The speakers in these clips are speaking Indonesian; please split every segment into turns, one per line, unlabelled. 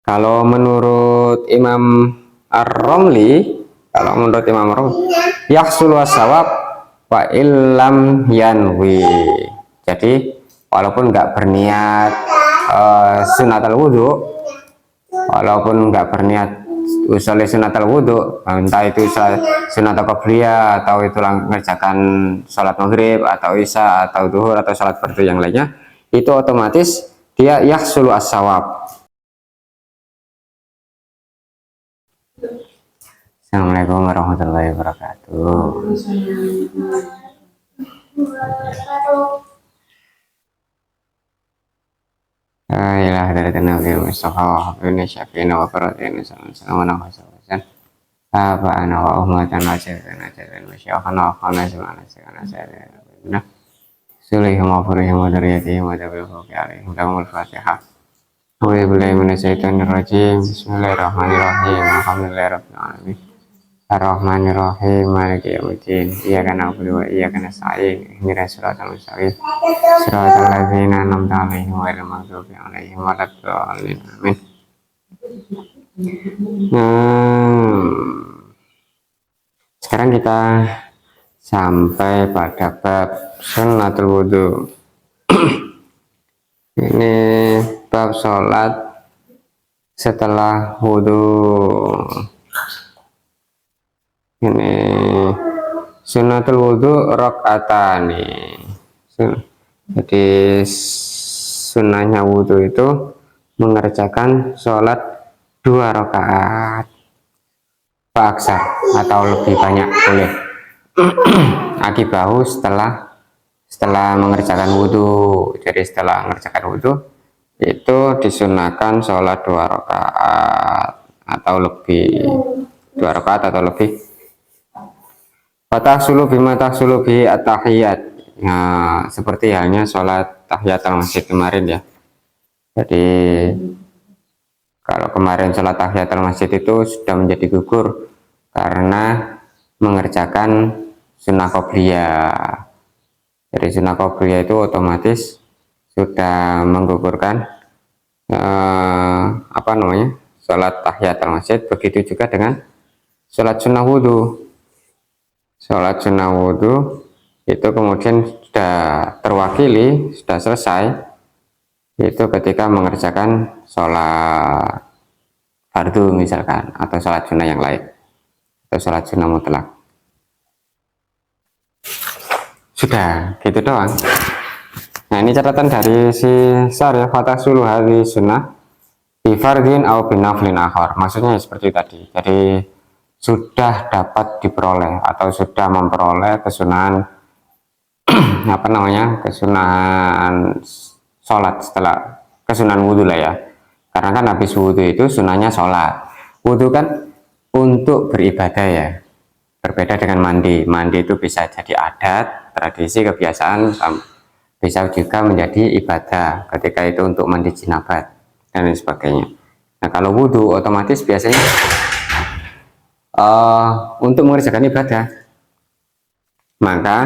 Kalau menurut Imam Ar-Romli, kalau menurut Imam Ar-Romli, yahsulu as-sawab wa illam yanwi. Jadi walaupun nggak berniat sunatul wudhu, walaupun nggak berniat usul sunatul wudhu, entah itu sunatul qabliyah atau itu mengerjakan sholat maghrib atau isya atau duhur atau sholat fardu yang lainnya, itu otomatis dia yahsulu as-sawab. Assalamualaikum warahmatullahi wabarakatuh. Ilah dari Nabi Mustafa ini syafi'ina wa faratina sallallahu alaihi wasallam. Apa ana wa ummatan wa jalan masyakhana khana semana segala saya. Sulihum wa furihim wa dariyatihim wa dabihu alaihim damul fatihah. Wa billahi minasyaitonir rajim. Bismillahirrahmanirrahim. Alhamdulillahirabbil alamin. Ar-Rahmanir-Rahim, Maliki yaumiddin. Iyyaka na'budu wa iyyaka nasta'in. Ihdinas siratal mustaqim. Siratal ladzina an'amta 'alaihim ghairil maghdubi 'alaihim waladdallin. Amin. Sekarang kita sampai pada bab sunnatul wudhu. Ini bab sholat setelah wudhu. Ini sunnatul wudhu rakaatani. Jadi sunnahnya wudhu itu mengerjakan sholat 2 rakaat paksa atau lebih banyak boleh. Akibahu setelah mengerjakan wudhu. Jadi setelah mengerjakan wudhu itu disunahkan sholat 2 rakaat atau lebih, 2 rakaat atau lebih. Fatahsulu bima tahsulu bi at-tahiyat. Nah, seperti halnya sholat tahiyatul masjid kemarin ya. Jadi kalau kemarin sholat tahiyatul masjid itu sudah menjadi gugur karena mengerjakan sunnah qobliyah. Jadi sunnah qobliyah itu otomatis sudah menggugurkan sholat tahiyatul masjid. Begitu juga dengan sholat sunnah wudhu. Sholat sunnah wudhu itu kemudian sudah terwakili, sudah selesai itu ketika mengerjakan sholat fardu misalkan, atau sholat sunnah yang lain, atau sholat sunnah mutlak. Sudah gitu doang. Nah, ini catatan dari si Syarih, fatahsulu hadhi sunnah bi fardin au bi naflin akhar. Maksudnya seperti tadi. Jadi sudah dapat diperoleh atau sudah memperoleh kesunahan kesunahan sholat setelah kesunahan wudhu lah ya, karena kan habis wudhu itu sunahnya sholat. Wudhu kan untuk beribadah ya, berbeda dengan mandi. Mandi itu bisa jadi adat, tradisi, kebiasaan, bisa juga menjadi ibadah ketika itu untuk mandi jinabat dan lain sebagainya. Nah, kalau wudhu otomatis biasanya untuk mengerjakan ibadah. Maka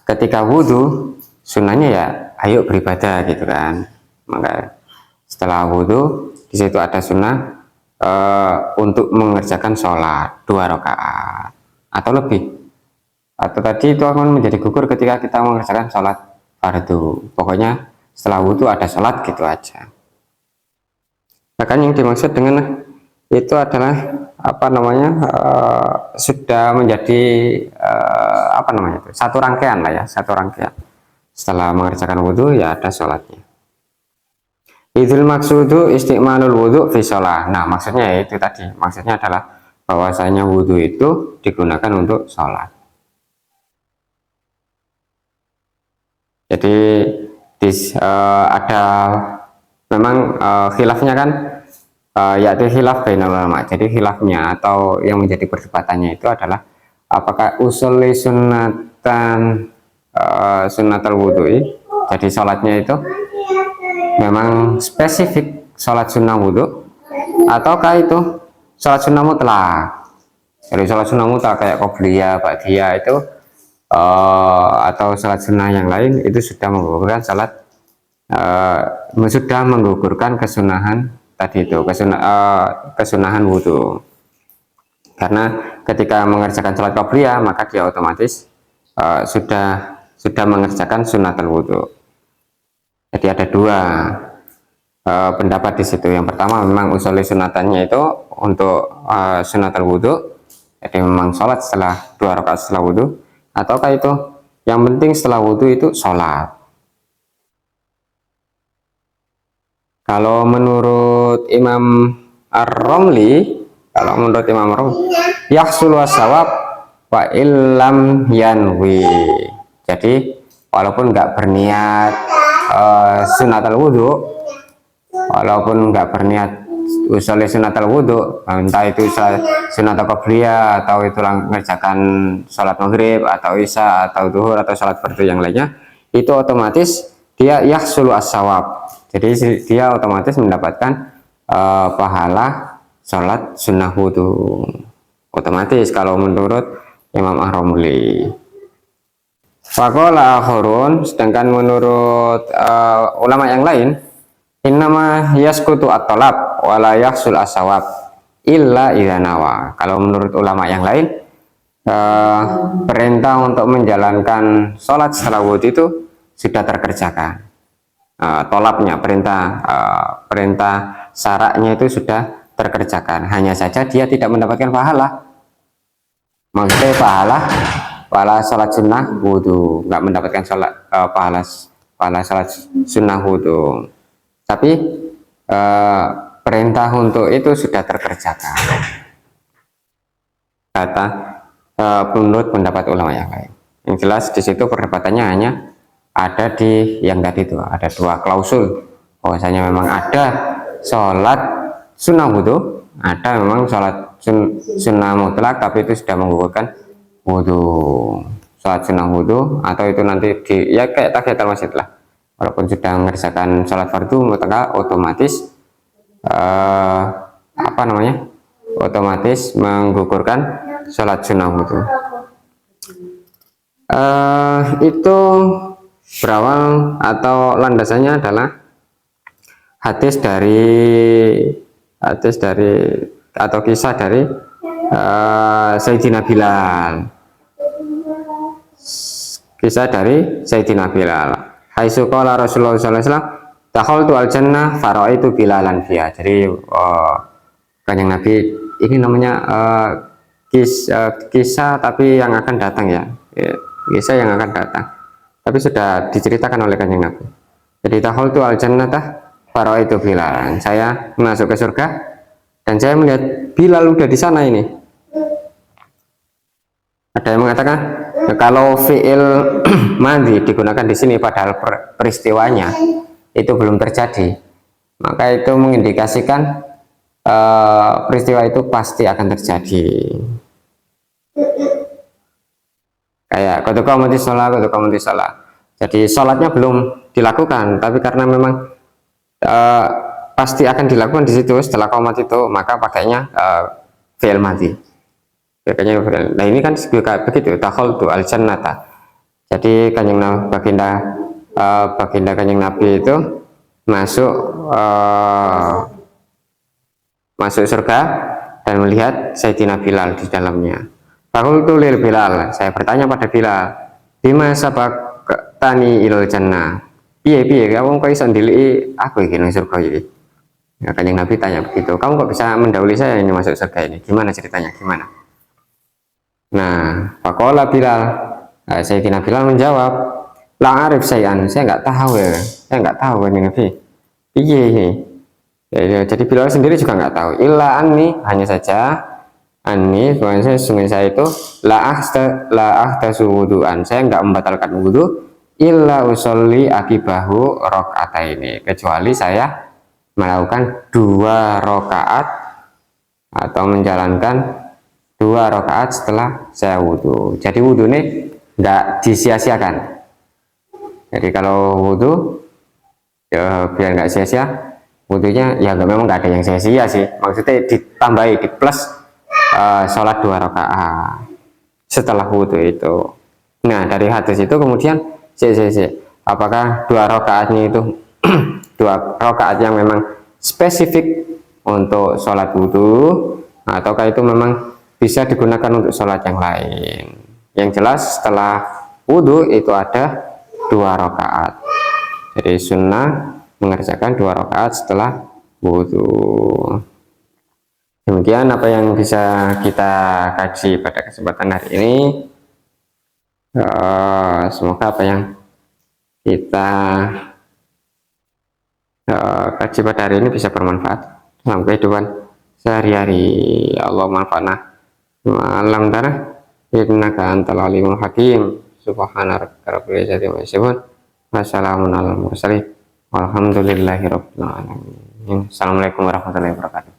ketika wudhu sunnahnya ya ayo beribadah gitu kan. Maka setelah wudhu di situ ada sunnah untuk mengerjakan sholat 2 rakaat atau lebih. Atau tadi itu akan menjadi gugur ketika kita mengerjakan sholat fardu. Pokoknya setelah wudhu ada sholat gitu aja. Bahkan yang dimaksud dengan itu adalah sudah menjadi satu rangkaian lah ya, satu rangkaian. Setelah mengerjakan wudhu ya ada sholatnya. Idul maksudu istiqmalul wudhu fi sholat. Nah, maksudnya ya itu tadi, maksudnya adalah bahwasanya wudhu itu digunakan untuk sholat. Jadi ada memang khilafnya kan, yaitu khilaf bainal ulama. Jadi khilafnya atau yang menjadi perdebatannya itu adalah apakah usul sunnatan sunnatul wudhu, jadi sholatnya itu memang spesifik sholat sunnah wudhu, ataukah itu sholat sunnah mutlak. Jadi sholat sunnah mutlak kayak qobliyah, ba'diyah itu atau sholat sunnah yang lain itu sudah menggugurkan sholat, sudah menggugurkan kesunahan tadi itu kesunahan wudhu. Karena ketika mengerjakan sholat qobliyah maka dia otomatis sudah mengerjakan sunatul wudhu. Jadi ada dua pendapat di situ. Yang pertama memang usuli sunatannya itu untuk sunatul wudhu, jadi memang sholat setelah 2 rakaat setelah wudhu, ataukah itu yang penting setelah wudhu itu sholat. Kalau menurut Imam Ar-Romli, yahsulu as-sawab wa illam yanwi. Jadi walaupun nggak berniat sunatul wudhu, walaupun nggak berniat usul sunatul wudhu, entah itu sunatul qobliyah atau itu mengerjakan sholat maghrib atau isya atau duhur atau sholat fardu yang lainnya, itu otomatis dia yahsulu as-sawab. Jadi dia otomatis mendapatkan pahala sholat sunnah wudhu otomatis kalau menurut Imam Ar-Romli. Faqala akhirun, sedangkan menurut ulama yang lain, innama yaskutu at-talab wala yahsul as-sawab illa idza nawa. Kalau menurut ulama yang lain, perintah untuk menjalankan sholat setelah wudhu itu sudah terkerjakan. Tolabnya, perintah syaratnya itu sudah terkerjakan, hanya saja dia tidak mendapatkan pahala. Maksudnya pahala sholat sunnah wudhu, nggak mendapatkan pahala sholat sunnah wudhu, tapi perintah untuk itu sudah terkerjakan, kata menurut pendapat ulama yang lain. Yang jelas di situ perdebatannya hanya ada di yang tadi itu, ada 2 klausul, bahwasanya memang ada sholat sunnah wudhu, ada memang sholat sunnah mutlak tapi itu sudah menggugurkan wudhu. Sholat sunnah wudhu atau itu nanti ya kayak tahiyatul masjid lah, walaupun sudah mengerjakan sholat fardu mutlak otomatis otomatis menggugurkan sholat sunnah wudhu. Itu berawal atau landasannya adalah hadis atau kisah dari Sayyidina Bilal. Kisah dari Sayyidina Bilal. Haitsu qala Rasulullah sallallahu alaihi wasallam, "Dakhaltu al-jannah faraitu Bilalan fiha." Jadi Kanjeng Nabi ini namanya kisah tapi yang akan datang ya. Kisah yang akan datang. Tapi sudah diceritakan oleh Kanjeng Nabi. Jadi dakhaltu al-jannah faraitu Bilal. Saya masuk ke surga dan saya melihat Bilal udah di sana ini. Ada yang mengatakan kalau fi'il madhi digunakan di sini padahal peristiwanya itu belum terjadi, maka itu mengindikasikan peristiwa itu pasti akan terjadi. Kayak ketika mati sholat, jadi sholatnya belum dilakukan, tapi karena memang pasti akan dilakukan di situ setelah qomat itu, maka pakainya fi'il madhi. Nah ini kan juga begitu, dakhaltu al-jannata. Jadi baginda Kanjeng Nabi itu masuk surga dan melihat Sayyidina Bilal di dalamnya. Faqultu lil Bilal, saya bertanya pada Bilal, bima sabaqtani ilal jannah. Piye kamu kok iso ndeliki aku iki nang surga iki? Ya, Kanjeng Nabi tanya begitu. Kamu kok bisa mendahului saya ini masuk surga ini? Gimana ceritanya? Gimana? Nah, faqala Bilal, Sayyidina Bilal menjawab, la arif sayan, saya nggak tahu ya. Saya nggak tahu Kanjeng Nabi. Piye? Ya, jadi Bilal sendiri juga nggak tahu. Illa anni, hanya saja anni, bahwasanya sungguh saya itu la ahdasu wudu'an. Saya nggak membatalkan wudu illa usolli akibahu rakaataini, kecuali saya melakukan 2 rakaat atau menjalankan 2 rakaat setelah saya wudhu. Jadi wudhu ini nggak disia-siakan. Jadi kalau wudhu ya biar nggak sia-sia, wudhunya ya memang nggak ada yang sia-sia sih. Maksudnya ditambahi, di plus sholat 2 rakaat setelah wudhu itu. Nah dari hadis itu kemudian apakah 2 rakaatnya itu 2 rakaat yang memang spesifik untuk sholat wudhu, ataukah itu memang bisa digunakan untuk sholat yang lain. Yang jelas setelah wudhu itu ada 2 rakaat. Jadi sunnah mengerjakan 2 rakaat setelah wudhu. Demikian apa yang bisa kita kaji pada kesempatan hari ini. Semoga apa yang kita kaji pada hari ini bisa bermanfaat dalam kehidupan sehari-hari. Allah manfaatna alam tanah innaka antal alimul hakim. Subhana rabbika rabbil izzati amma yasifun. Wassalamun alal mursalin. Walhamdulillahi rabbil alamin. Assalamualaikum warahmatullahi wabarakatuh.